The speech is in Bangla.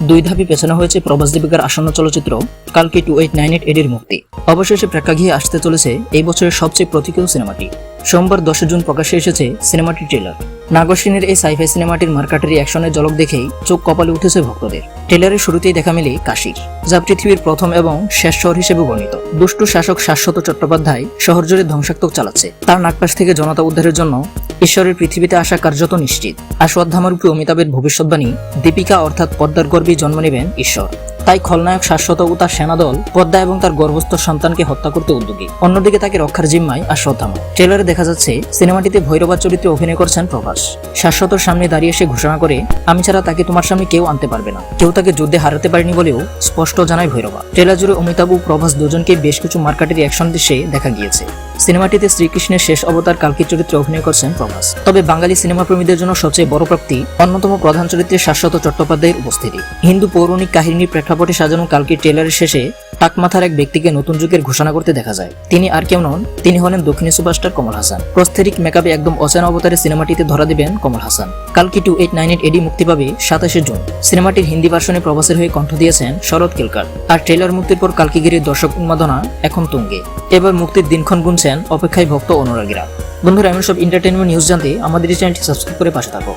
দুই ধাপে পেছানো হয়েছে প্রভাস দীপিকার আসন্ন চলচ্চিত্র কালকি 2898 এডির মুক্তি। অবশেষে প্রেক্ষাগৃহে আসতে চলেছে এই বছরের সবচেয়ে প্রতীকীয় সিনেমাটি। সোমবার 10 জুন প্রকাশ্যে এসেছে সিনেমাটির ট্রেলার। নাগর সেনের এই সাইফাই সিনেমাটির মার্কাটারি অ্যাকশনের ঝলক দেখেই চোখ কপালে উঠেছে ভক্তদের। ট্রেলারের শুরুতেই দেখা মেলে কাশীর, যা পৃথিবীর প্রথম এবং শেষ শহর হিসেবে বর্ণিত। দুষ্টু শাসক শাশ্বত চট্টোপাধ্যায় শহর জুড়ে ধ্বংসাত্মক চালাচ্ছে। তার নাগপাশ থেকে জনতা উদ্ধারের জন্য ঈশ্বরের পৃথিবীতে আসা কার্যত নিশ্চিত। অশ্বত্থামারূপী অমিতাভের ভবিষ্যৎবাণী, দীপিকা অর্থাৎ পদ্মার গর্ভেই জন্ম নেবেন ঈশ্বর। তাই খলনায়ক শাশ্বত ও তার সেনাদল পদ্মা এবং তার গর্ভস্থ সন্তানকে হত্যা করতে উদ্যোগী। অন্যদিকে তাকে রক্ষার জিম্মায় অশ্বত্থামা। ট্রেলারে দেখা যাচ্ছে সিনেমাটিতে ভৈরবা চরিত্রে অভিনয় করছেন প্রভাস। শাশ্বতর সামনে দাঁড়িয়ে সে ঘোষণা করে, আমি ছাড়া তাকে তোমার সামনে কেউ আনতে পারবে না। কেউ তাকে যুদ্ধে হারাতে পারেনি বলেও স্পষ্ট জানায় ভৈরবা। ট্রেলার জুড়ে অমিতাভ ও প্রভাস দুজনকে বেশ কিছু মার্কাটারি অ্যাকশন দৃশ্যে দেখা গিয়েছে। সিনেমাটিতে শ্রীকৃষ্ণের শেষ অবতার কালকির চরিত্রে অভিনয় করছেন প্রভাস। তবে বাঙালি সিনেমা প্রেমীদের জন্য সবচেয়ে বড় প্রাপ্তি অন্যতম প্রধান চরিত্রে শাশ্বত চট্টোপাধ্যায়ের উপস্থিতি। হিন্দু পৌরাণিক কাহিনীর প্রেক্ষাপটে সাজানো কালকির ট্রেলারের শেষে টাকমাথার এক ব্যক্তিকে নতুন যুগের ঘোষণা করতে দেখা যায়। তিনি আর কেউ নন, তিনি হলেন দক্ষিণী সুপারস্টার কমল হাসান। প্রস্থেরিক মেকআপে একদম অচেনা অবতারে সিনেমাটিতে ধরা দেবেন কমল হাসান। কালকি 2898 এডি মুক্তি পাবে 27 জুন। সিনেমাটির হিন্দি ভার্সনে প্রভাসের হয়ে কণ্ঠ দিয়েছেন শরৎ কেলকার। আর ট্রেলার মুক্তির পর কালকি ঘিরে দর্শক উন্মাদনা এখন তুঙ্গে। এবার মুক্তির দিনক্ষণ গুনছেন অপেক্ষায় ভক্ত অনুরাগীরা। বন্ধুরা, এমন সব এন্টারটেইনমেন্ট নিউজ জানতে আমাদের এই চ্যানেলটি সাবস্ক্রাইব করে পাশে থাকো।